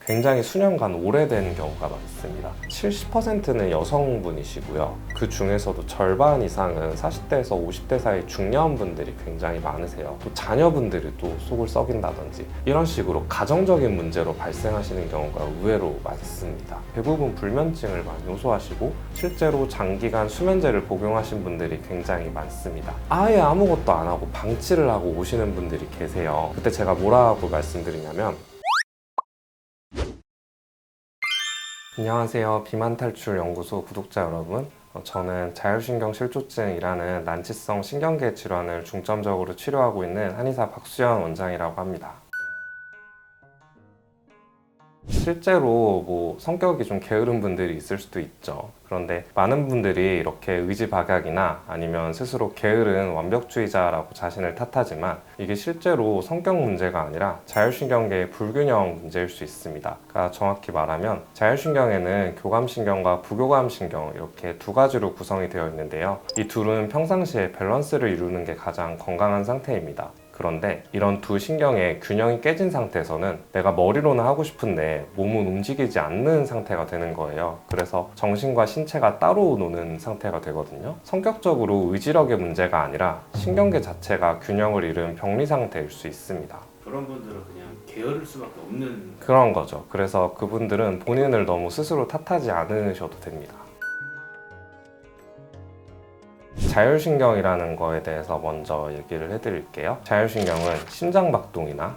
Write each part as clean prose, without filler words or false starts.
굉장히 수년간 오래된 경우가 많습니다. 70%는 여성분이시고요. 그 중에서도 절반 이상은 40대에서 50대 사이 중년분들이 굉장히 많으세요. 또 자녀분들이 또 속을 썩인다든지 이런 식으로 가정적인 문제로 발생하시는 경우가 의외로 많습니다. 대부분 불면증을 많이 호소하시고 실제로 장기간 수면제를 복용하신 분들이 굉장히 많습니다. 아예 아무것도 안 하고 방치를 하고 오시는 분들이 계세요. 그때 제가 뭐라고 말씀드리냐면, 안녕하세요. 비만탈출연구소 구독자 여러분. 저는 자율신경실조증이라는 난치성 신경계 질환을 중점적으로 치료하고 있는 한의사 박수현 원장이라고 합니다. 실제로 성격이 좀 게으른 분들이 있을 수도 있죠. 그런데 많은 분들이 이렇게 의지박약이나 아니면 스스로 게으른 완벽주의자라고 자신을 탓하지만 이게 실제로 성격 문제가 아니라 자율신경계의 불균형 문제일 수 있습니다. 그러니까 정확히 말하면 자율신경에는 교감신경과 부교감신경 이렇게 두 가지로 구성이 되어 있는데요. 이 둘은 평상시에 밸런스를 이루는 게 가장 건강한 상태입니다. 그런데 이런 두 신경의 균형이 깨진 상태에서는 내가 머리로는 하고 싶은데 몸은 움직이지 않는 상태가 되는 거예요. 그래서 정신과 신체가 따로 노는 상태가 되거든요. 성격적으로 의지력의 문제가 아니라 신경계 자체가 균형을 잃은 병리 상태일 수 있습니다. 그런 분들은 그냥 게으를 수밖에 없는 그런 거죠. 그래서 그분들은 본인을 너무 스스로 탓하지 않으셔도 됩니다. 자율신경이라는 거에 대해서 먼저 얘기를 해드릴게요. 자율신경은 심장박동이나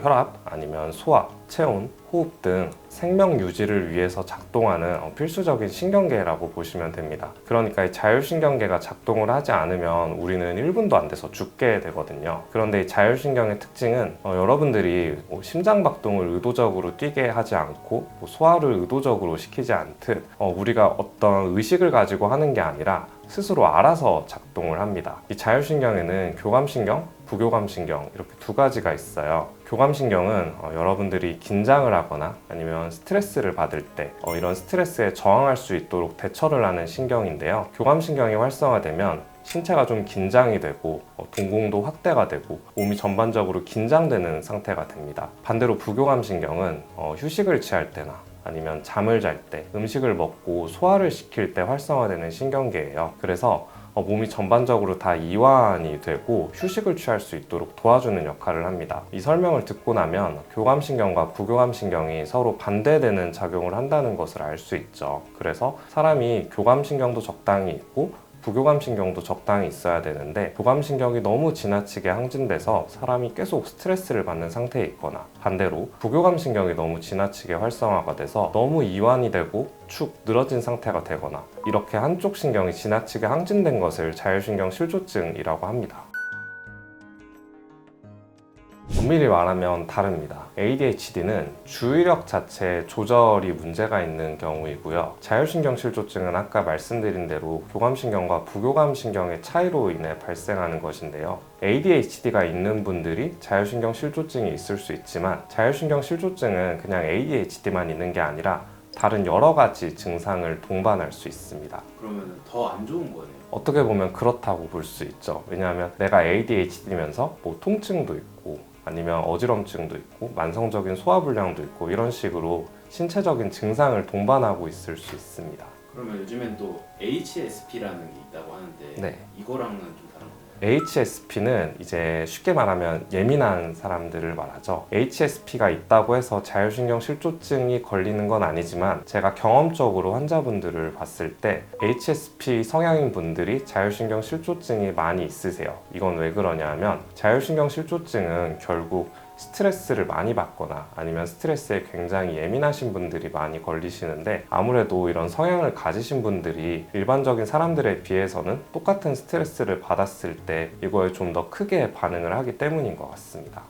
혈압, 아니면 소화, 체온, 호흡 등 생명 유지를 위해서 작동하는 필수적인 신경계라고 보시면 됩니다. 그러니까 이 자율신경계가 작동을 하지 않으면 우리는 1분도 안 돼서 죽게 되거든요. 그런데 이 자율신경의 특징은 여러분들이 심장박동을 의도적으로 뛰게 하지 않고 소화를 의도적으로 시키지 않듯 우리가 어떤 의식을 가지고 하는 게 아니라 스스로 알아서 작동을 합니다. 이 자율신경에는 교감신경, 부교감신경 이렇게 두 가지가 있어요. 교감신경은 여러분들이 긴장을 하거나 아니면 스트레스를 받을 때 이런 스트레스에 저항할 수 있도록 대처를 하는 신경인데요. 교감신경이 활성화되면 신체가 좀 긴장이 되고 동공도 확대가 되고 몸이 전반적으로 긴장되는 상태가 됩니다. 반대로 부교감신경은 휴식을 취할 때나 아니면 잠을 잘 때, 음식을 먹고 소화를 시킬 때 활성화되는 신경계예요. 그래서 몸이 전반적으로 다 이완이 되고 휴식을 취할 수 있도록 도와주는 역할을 합니다. 이 설명을 듣고 나면 교감신경과 부교감신경이 서로 반대되는 작용을 한다는 것을 알 수 있죠. 그래서 사람이 교감신경도 적당히 있고 부교감신경도 적당히 있어야 되는데 교감신경이 너무 지나치게 항진돼서 사람이 계속 스트레스를 받는 상태에 있거나 반대로 부교감신경이 너무 지나치게 활성화가 돼서 너무 이완이 되고 축 늘어진 상태가 되거나 이렇게 한쪽 신경이 지나치게 항진된 것을 자율신경 실조증이라고 합니다. 엄밀히 말하면 다릅니다. ADHD는 주의력 자체에 조절이 문제가 있는 경우이고요. 자율신경 실조증은 아까 말씀드린 대로 교감신경과 부교감신경의 차이로 인해 발생하는 것인데요. ADHD가 있는 분들이 자율신경 실조증이 있을 수 있지만 자율신경 실조증은 그냥 ADHD만 있는 게 아니라 다른 여러 가지 증상을 동반할 수 있습니다. 그러면 더 안 좋은 거네요. 어떻게 보면 그렇다고 볼 수 있죠. 왜냐하면 내가 ADHD면서 통증도 있고 아니면 어지럼증도 있고 만성적인 소화불량도 있고 이런 식으로 신체적인 증상을 동반하고 있을 수 있습니다. 그러면 요즘엔 또 HSP라는 게 있다고 하는데 네. 이거랑은 좀 다른 건가요? HSP는 이제 쉽게 말하면 예민한 사람들을 말하죠. HSP가 있다고 해서 자율신경 실조증이 걸리는 건 아니지만 제가 경험적으로 환자분들을 봤을 때 HSP 성향인 분들이 자율신경 실조증이 많이 있으세요. 이건 왜 그러냐 하면 자율신경 실조증은 결국 스트레스를 많이 받거나 아니면 스트레스에 굉장히 예민하신 분들이 많이 걸리시는데 아무래도 이런 성향을 가지신 분들이 일반적인 사람들에 비해서는 똑같은 스트레스를 받았을 때 이거에 좀 더 크게 반응을 하기 때문인 것 같습니다.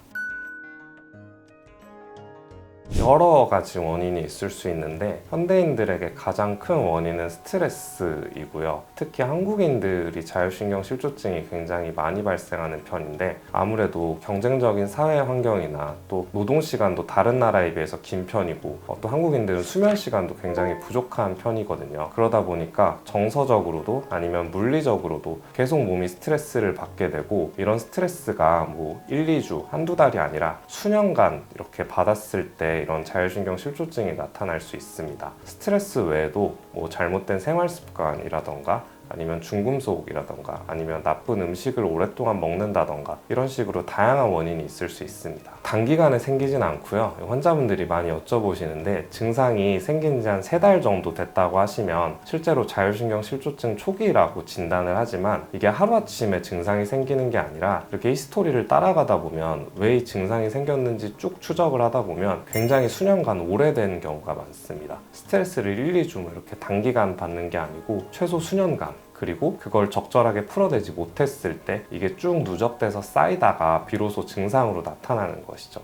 여러 가지 원인이 있을 수 있는데 현대인들에게 가장 큰 원인은 스트레스이고요. 특히 한국인들이 자율신경 실조증이 굉장히 많이 발생하는 편인데 아무래도 경쟁적인 사회 환경이나 또 노동 시간도 다른 나라에 비해서 긴 편이고 또 한국인들은 수면 시간도 굉장히 부족한 편이거든요. 그러다 보니까 정서적으로도 아니면 물리적으로도 계속 몸이 스트레스를 받게 되고 이런 스트레스가 1, 2주, 한두 달이 아니라 수년간 이렇게 받았을 때 때 이런 자율신경 실조증이 나타날 수 있습니다. 스트레스 외에도 뭐 잘못된 생활 습관이라던가 아니면 중금속이라던가 아니면 나쁜 음식을 오랫동안 먹는다던가 이런 식으로 다양한 원인이 있을 수 있습니다. 단기간에 생기진 않고요. 환자분들이 많이 여쭤보시는데 증상이 생긴 지 한 3달 정도 됐다고 하시면 실제로 자율신경 실조증 초기라고 진단을 하지만 이게 하루아침에 증상이 생기는 게 아니라 이렇게 히스토리를 따라가다 보면 왜 이 증상이 생겼는지 쭉 추적을 하다 보면 굉장히 수년간 오래된 경우가 많습니다. 스트레스를 1, 2주 이렇게 단기간 받는 게 아니고 최소 수년간, 그리고 그걸 적절하게 풀어내지 못했을 때 이게 쭉 누적돼서 쌓이다가 비로소 증상으로 나타나는 것이죠.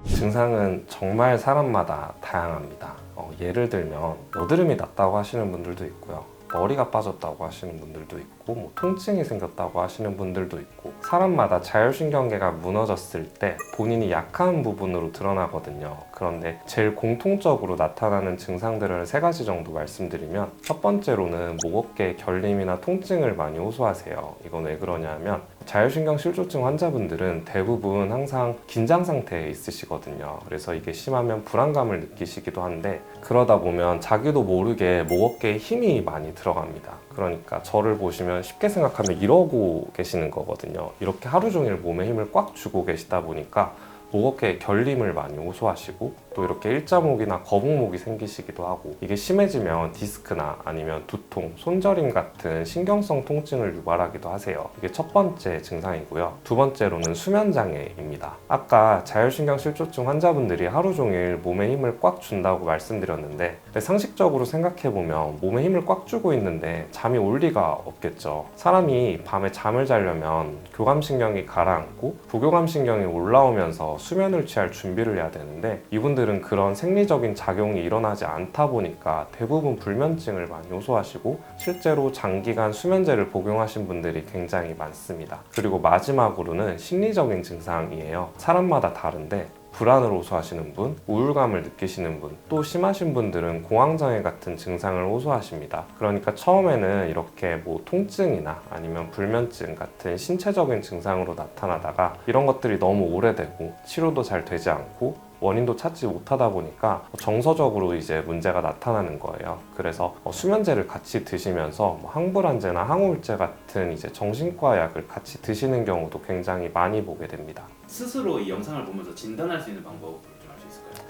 증상은 정말 사람마다 다양합니다. 예를 들면 여드름이 났다고 하시는 분들도 있고요. 머리가 빠졌다고 하시는 분들도 있고 뭐 통증이 생겼다고 하시는 분들도 있고 사람마다 자율신경계가 무너졌을 때 본인이 약한 부분으로 드러나거든요. 그런데 제일 공통적으로 나타나는 증상들을 3가지 정도 말씀드리면 첫 번째로는 목 어깨 결림이나 통증을 많이 호소하세요. 이건 왜 그러냐면 자율신경 실조증 환자분들은 대부분 항상 긴장 상태에 있으시거든요. 그래서 이게 심하면 불안감을 느끼시기도 한데 그러다 보면 자기도 모르게 목 어깨에 힘이 많이 들어갑니다. 그러니까 저를 보시면 쉽게 생각하면 이러고 계시는 거거든요. 이렇게 하루 종일 몸에 힘을 꽉 주고 계시다 보니까 목 어깨에 결림을 많이 호소하시고 또 이렇게 일자목이나 거북목이 생기시기도 하고 이게 심해지면 디스크나 아니면 두통, 손저림 같은 신경성 통증을 유발하기도 하세요. 이게 첫 번째 증상이고요. 두 번째로는 수면장애입니다. 아까 자율신경 실조증 환자분들이 하루 종일 몸에 힘을 꽉 준다고 말씀드렸는데 상식적으로 생각해보면 몸에 힘을 꽉 주고 있는데 잠이 올 리가 없겠죠. 사람이 밤에 잠을 자려면 교감신경이 가라앉고 부교감신경이 올라오면서 수면을 취할 준비를 해야 되는데 이분들은 그런 생리적인 작용이 일어나지 않다 보니까 대부분 불면증을 많이 호소하시고 실제로 장기간 수면제를 복용하신 분들이 굉장히 많습니다. 그리고 마지막으로는 심리적인 증상이에요. 사람마다 다른데 불안을 호소하시는 분, 우울감을 느끼시는 분, 또 심하신 분들은 공황장애 같은 증상을 호소하십니다. 그러니까 처음에는 이렇게 뭐 통증이나 아니면 불면증 같은 신체적인 증상으로 나타나다가 이런 것들이 너무 오래되고 치료도 잘 되지 않고 원인도 찾지 못하다 보니까 정서적으로 이제 문제가 나타나는 거예요. 그래서 수면제를 같이 드시면서 항불안제나 항우울제 같은 이제 정신과 약을 같이 드시는 경우도 굉장히 많이 보게 됩니다. 스스로 이 영상을 보면서 진단할 수 있는 방법을 좀 알 수 있을까요?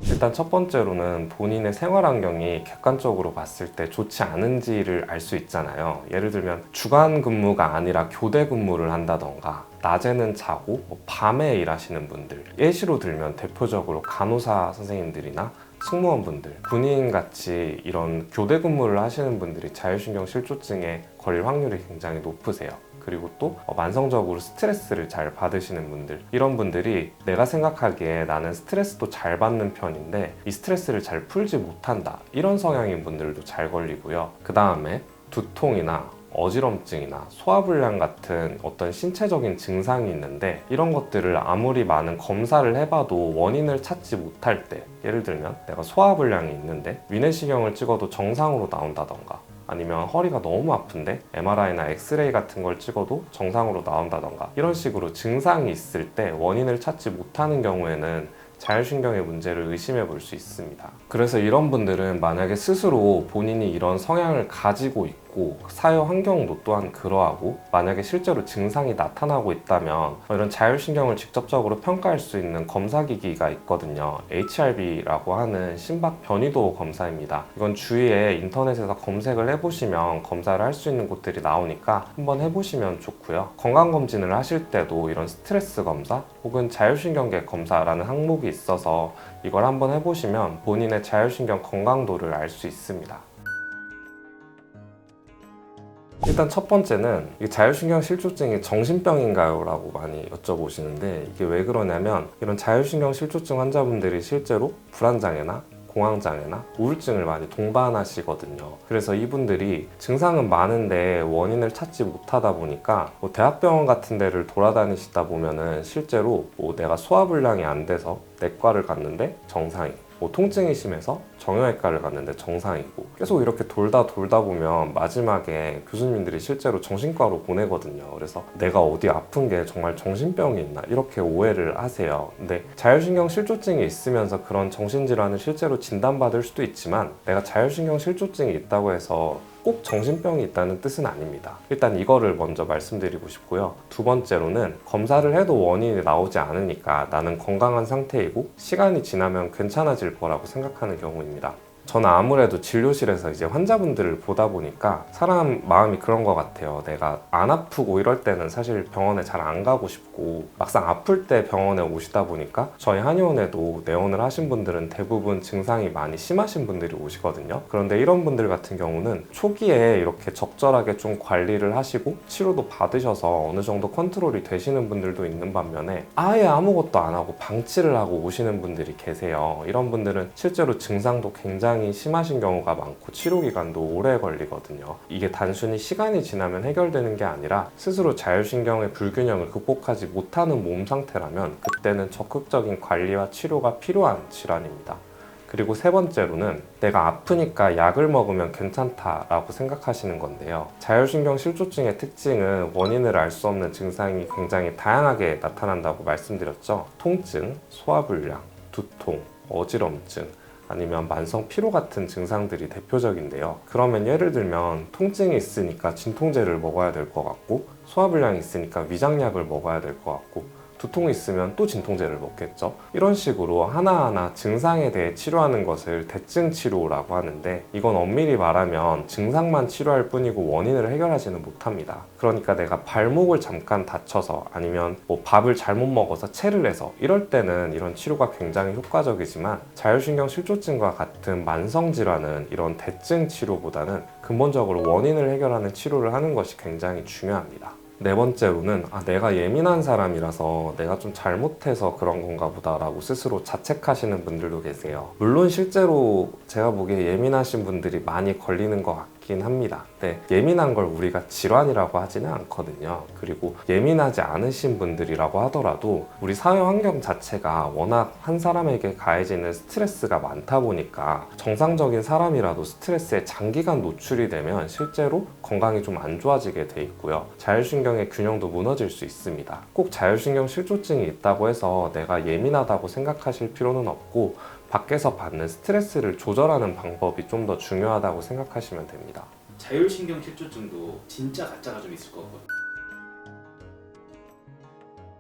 일단 첫 번째로는 본인의 생활 환경이 객관적으로 봤을 때 좋지 않은지를 알 수 있잖아요. 예를 들면 주간 근무가 아니라 교대 근무를 한다던가 낮에는 자고 밤에 일하시는 분들, 예시로 들면 대표적으로 간호사 선생님들이나 승무원분들, 군인같이 이런 교대 근무를 하시는 분들이 자율신경 실조증에 걸릴 확률이 굉장히 높으세요. 그리고 또 만성적으로 스트레스를 잘 받으시는 분들, 이런 분들이 내가 생각하기에 나는 스트레스도 잘 받는 편인데 이 스트레스를 잘 풀지 못한다, 이런 성향인 분들도 잘 걸리고요. 그 다음에 두통이나 어지럼증이나 소화불량 같은 어떤 신체적인 증상이 있는데 이런 것들을 아무리 많은 검사를 해봐도 원인을 찾지 못할 때, 예를 들면 내가 소화불량이 있는데 위내시경을 찍어도 정상으로 나온다던가 아니면 허리가 너무 아픈데 MRI나 엑스레이 같은 걸 찍어도 정상으로 나온다던가 이런 식으로 증상이 있을 때 원인을 찾지 못하는 경우에는 자율신경의 문제를 의심해 볼 수 있습니다. 그래서 이런 분들은 만약에 스스로 본인이 이런 성향을 가지고 있고 사회 환경도 또한 그러하고 만약에 실제로 증상이 나타나고 있다면 이런 자율신경을 직접적으로 평가할 수 있는 검사기기가 있거든요. HRB라고 하는 심박 변이도 검사입니다. 이건 주위에 인터넷에서 검색을 해보시면 검사를 할 수 있는 곳들이 나오니까 한번 해보시면 좋고요. 건강검진을 하실 때도 이런 스트레스 검사 혹은 자율신경계 검사라는 항목이 있어서 이걸 한번 해보시면 본인의 자율신경 건강도를 알 수 있습니다. 일단 첫 번째는 자율신경 실조증이 정신병인가요? 라고 많이 여쭤보시는데 이게 왜 그러냐면 이런 자율신경 실조증 환자분들이 실제로 불안장애나 공황장애나 우울증을 많이 동반하시거든요. 그래서 이분들이 증상은 많은데 원인을 찾지 못하다 보니까 대학병원 같은 데를 돌아다니시다 보면은 실제로 내가 소화불량이 안 돼서 내과를 갔는데 정상이, 뭐 통증이 심해서 정형외과를 갔는데 정상이고 계속 이렇게 돌다 보면 마지막에 교수님들이 실제로 정신과로 보내거든요. 그래서 내가 어디 아픈 게 정말 정신병이 있나 이렇게 오해를 하세요. 근데 자율신경 실조증이 있으면서 그런 정신질환을 실제로 진단받을 수도 있지만 내가 자율신경 실조증이 있다고 해서 꼭 정신병이 있다는 뜻은 아닙니다. 일단 이거를 먼저 말씀드리고 싶고요. 두 번째로는 검사를 해도 원인이 나오지 않으니까 나는 건강한 상태이고 시간이 지나면 괜찮아질 거라고 생각하는 경우입니다. 저는 아무래도 진료실에서 이제 환자분들을 보다 보니까 사람 마음이 그런 것 같아요. 내가 안 아프고 이럴 때는 사실 병원에 잘 안 가고 싶고 막상 아플 때 병원에 오시다 보니까 저희 한의원에도 내원을 하신 분들은 대부분 증상이 많이 심하신 분들이 오시거든요. 그런데 이런 분들 같은 경우는 초기에 이렇게 적절하게 좀 관리를 하시고 치료도 받으셔서 어느 정도 컨트롤이 되시는 분들도 있는 반면에 아예 아무것도 안 하고 방치를 하고 오시는 분들이 계세요. 이런 분들은 실제로 증상도 굉장히 심하신 경우가 많고 치료 기간도 오래 걸리거든요. 이게 단순히 시간이 지나면 해결되는 게 아니라 스스로 자율신경의 불균형을 극복하지 못하는 몸 상태라면 그때는 적극적인 관리와 치료가 필요한 질환입니다. 그리고 세 번째로는 내가 아프니까 약을 먹으면 괜찮다라고 생각하시는 건데요. 자율신경 실조증의 특징은 원인을 알 수 없는 증상이 굉장히 다양하게 나타난다고 말씀드렸죠. 통증, 소화불량, 두통, 어지럼증, 아니면 만성 피로 같은 증상들이 대표적인데요. 그러면 예를 들면 통증이 있으니까 진통제를 먹어야 될 것 같고 소화불량이 있으니까 위장약을 먹어야 될 것 같고 두통이 있으면 또 진통제를 먹겠죠. 이런 식으로 하나하나 증상에 대해 치료하는 것을 대증 치료라고 하는데 이건 엄밀히 말하면 증상만 치료할 뿐이고 원인을 해결하지는 못합니다. 그러니까 내가 발목을 잠깐 다쳐서 아니면 뭐 밥을 잘못 먹어서 체를 해서 이럴 때는 이런 치료가 굉장히 효과적이지만 자율신경 실조증과 같은 만성 질환은 이런 대증 치료보다는 근본적으로 원인을 해결하는 치료를 하는 것이 굉장히 중요합니다. 네 번째로는 내가 예민한 사람이라서 내가 좀 잘못해서 그런 건가 보다라고 스스로 자책하시는 분들도 계세요. 물론 실제로 제가 보기에 예민하신 분들이 많이 걸리는 것 같긴 합니다. 근데 예민한 걸 우리가 질환이라고 하지는 않거든요. 그리고 예민하지 않으신 분들이라고 하더라도 우리 사회 환경 자체가 워낙 한 사람에게 가해지는 스트레스가 많다 보니까 정상적인 사람이라도 스트레스에 장기간 노출이 되면 실제로 건강이 좀 안 좋아지게 돼 있고요. 자율신경의 균형도 무너질 수 있습니다. 꼭 자율신경 실조증이 있다고 해서 내가 예민하다고 생각하실 필요는 없고 밖에서 받는 스트레스를 조절하는 방법이 좀 더 중요하다고 생각하시면 됩니다. 자율신경 실조증도 진짜 가짜가 좀 있을 것 같거든요.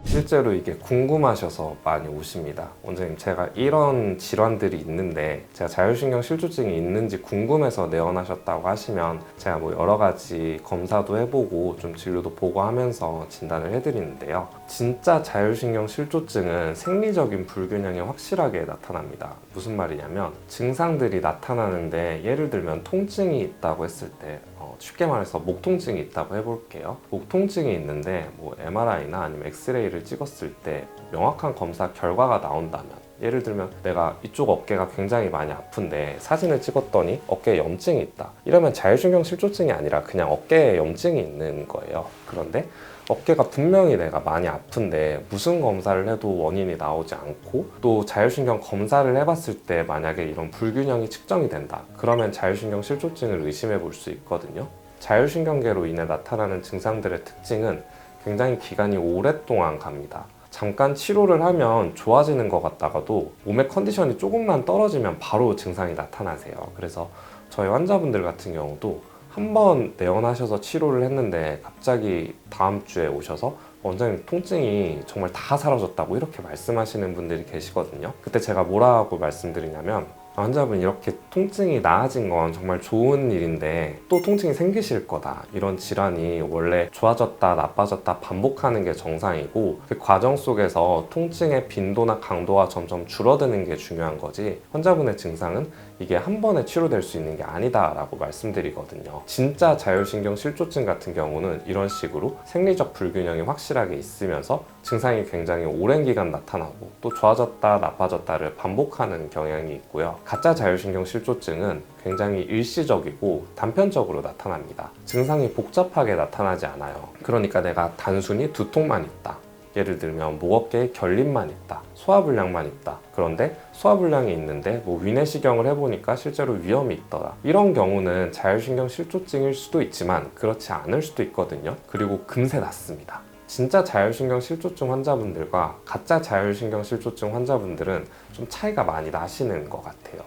실제로 이게 궁금하셔서 많이 오십니다. 원장님, 제가 이런 질환들이 있는데 제가 자율신경 실조증이 있는지 궁금해서 내원하셨다고 하시면 제가 뭐 여러 가지 검사도 해보고 좀 진료도 보고 하면서 진단을 해드리는데요. 진짜 자율신경 실조증은 생리적인 불균형이 확실하게 나타납니다. 무슨 말이냐면 증상들이 나타나는데 예를 들면 통증이 있다고 했을 때 쉽게 말해서 목 통증이 있다고 해볼게요. 목 통증이 있는데 뭐 MRI나 아니면 엑스레이를 찍었을 때 명확한 검사 결과가 나온다면 예를 들면 내가 이쪽 어깨가 굉장히 많이 아픈데 사진을 찍었더니 어깨에 염증이 있다. 이러면 자율신경 실조증이 아니라 그냥 어깨에 염증이 있는 거예요. 그런데 어깨가 분명히 내가 많이 아픈데 무슨 검사를 해도 원인이 나오지 않고 또 자율신경 검사를 해봤을 때 만약에 이런 불균형이 측정이 된다. 그러면 자율신경 실조증을 의심해 볼 수 있거든요. 자율신경계로 인해 나타나는 증상들의 특징은 굉장히 기간이 오랫동안 갑니다. 잠깐 치료를 하면 좋아지는 것 같다가도 몸의 컨디션이 조금만 떨어지면 바로 증상이 나타나세요. 그래서 저희 환자분들 같은 경우도 한 번 내원하셔서 치료를 했는데 갑자기 다음 주에 오셔서 원장님 통증이 정말 다 사라졌다고 이렇게 말씀하시는 분들이 계시거든요. 그때 제가 뭐라고 말씀드리냐면 환자분 이렇게 통증이 나아진 건 정말 좋은 일인데 또 통증이 생기실 거다. 이런 질환이 원래 좋아졌다 나빠졌다 반복하는 게 정상이고 그 과정 속에서 통증의 빈도나 강도가 점점 줄어드는 게 중요한 거지 환자분의 증상은 이게 한 번에 치료될 수 있는 게 아니다 라고 말씀드리거든요. 진짜 자율신경 실조증 같은 경우는 이런 식으로 생리적 불균형이 확실하게 있으면서 증상이 굉장히 오랜 기간 나타나고 또 좋아졌다 나빠졌다를 반복하는 경향이 있고요. 가짜 자율신경 실조증은 굉장히 일시적이고 단편적으로 나타납니다. 증상이 복잡하게 나타나지 않아요. 그러니까 내가 단순히 두통만 있다, 예를 들면 목 어깨에 결림만 있다, 소화불량만 있다. 그런데 소화불량이 있는데 위내시경을 해보니까 실제로 위험이 있더라. 이런 경우는 자율신경 실조증일 수도 있지만 그렇지 않을 수도 있거든요. 그리고 금세 낫습니다. 진짜 자율신경 실조증 환자분들과 가짜 자율신경 실조증 환자분들은 좀 차이가 많이 나시는 것 같아요.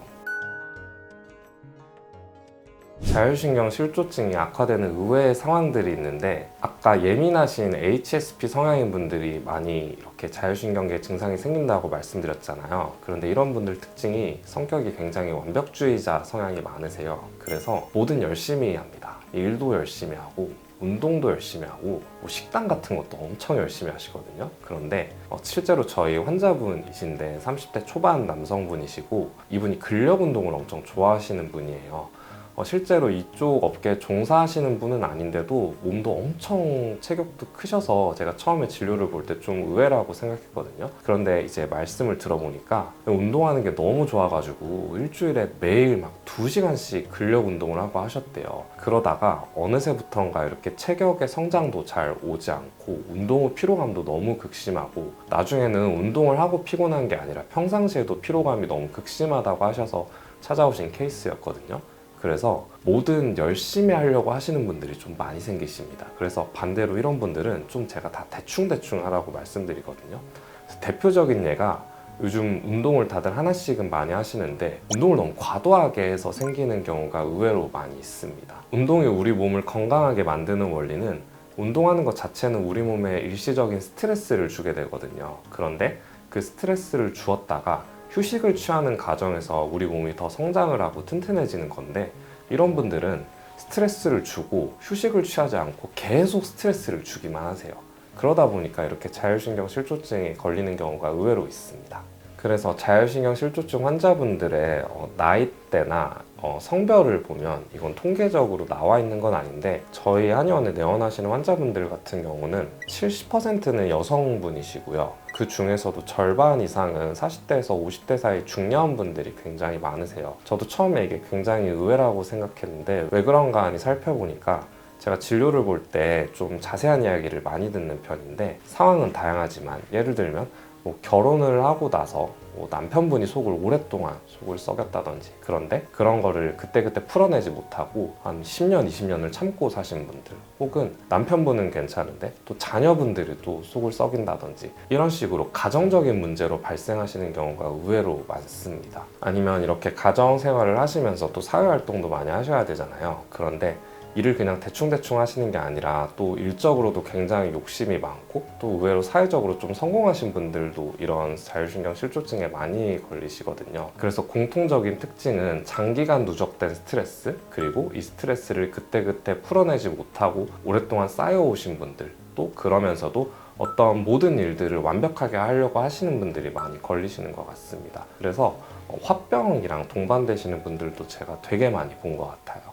자율신경 실조증이 악화되는 의외의 상황들이 있는데, 아까 예민하신 HSP 성향인 분들이 많이 이렇게 자율신경계 증상이 생긴다고 말씀드렸잖아요. 그런데 이런 분들 특징이 성격이 굉장히 완벽주의자 성향이 많으세요. 그래서 뭐든 열심히 합니다. 일도 열심히 하고 운동도 열심히 하고 식단 같은 것도 엄청 열심히 하시거든요. 그런데 실제로 저희 환자분이신데 30대 초반 남성분이시고, 이분이 근력 운동을 엄청 좋아하시는 분이에요. 실제로 이쪽 업계에 종사하시는 분은 아닌데도 몸도 엄청 체격도 크셔서 제가 처음에 진료를 볼 때 좀 의외라고 생각했거든요. 그런데 이제 말씀을 들어보니까 운동하는 게 너무 좋아가지고 일주일에 매일 막 2시간씩 근력 운동을 하고 하셨대요. 그러다가 어느새부턴가 이렇게 체격의 성장도 잘 오지 않고 운동 후 피로감도 너무 극심하고, 나중에는 운동을 하고 피곤한 게 아니라 평상시에도 피로감이 너무 극심하다고 하셔서 찾아오신 케이스였거든요. 그래서 뭐든 열심히 하려고 하시는 분들이 좀 많이 생기십니다. 그래서 반대로 이런 분들은 좀 제가 다 대충대충 하라고 말씀드리거든요. 대표적인 예가, 요즘 운동을 다들 하나씩은 많이 하시는데 운동을 너무 과도하게 해서 생기는 경우가 의외로 많이 있습니다. 운동이 우리 몸을 건강하게 만드는 원리는, 운동하는 것 자체는 우리 몸에 일시적인 스트레스를 주게 되거든요. 그런데 그 스트레스를 주었다가 휴식을 취하는 과정에서 우리 몸이 더 성장을 하고 튼튼해지는 건데, 이런 분들은 스트레스를 주고 휴식을 취하지 않고 계속 스트레스를 주기만 하세요. 그러다 보니까 이렇게 자율신경 실조증에 걸리는 경우가 의외로 있습니다. 그래서 자율신경 실조증 환자분들의 나이대나 성별을 보면, 이건 통계적으로 나와 있는 건 아닌데, 저희 한의원에 내원하시는 환자분들 같은 경우는 70%는 여성분이시고요. 그 중에서도 절반 이상은 40대에서 50대 사이 중년분들이 굉장히 많으세요. 저도 처음에 이게 굉장히 의외라고 생각했는데 왜 그런가 하니 살펴보니까, 제가 진료를 볼 때 좀 자세한 이야기를 많이 듣는 편인데, 상황은 다양하지만 예를 들면 결혼을 하고 나서 남편분이 속을 오랫동안 속을 썩였다든지, 그런데 그런 거를 그때그때 풀어내지 못하고 한 10년, 20년을 참고 사신 분들, 혹은 남편분은 괜찮은데 또 자녀분들이 또 속을 썩인다든지, 이런 식으로 가정적인 문제로 발생하시는 경우가 의외로 많습니다. 아니면 이렇게 가정 생활을 하시면서 또 사회활동도 많이 하셔야 되잖아요. 그런데 일을 그냥 대충대충 하시는 게 아니라 또 일적으로도 굉장히 욕심이 많고, 또 의외로 사회적으로 좀 성공하신 분들도 이런 자율신경 실조증에 많이 걸리시거든요. 그래서 공통적인 특징은 장기간 누적된 스트레스, 그리고 이 스트레스를 그때그때 풀어내지 못하고 오랫동안 쌓여오신 분들, 또 그러면서도 어떤 모든 일들을 완벽하게 하려고 하시는 분들이 많이 걸리시는 것 같습니다. 그래서 화병이랑 동반되시는 분들도 제가 되게 많이 본 것 같아요.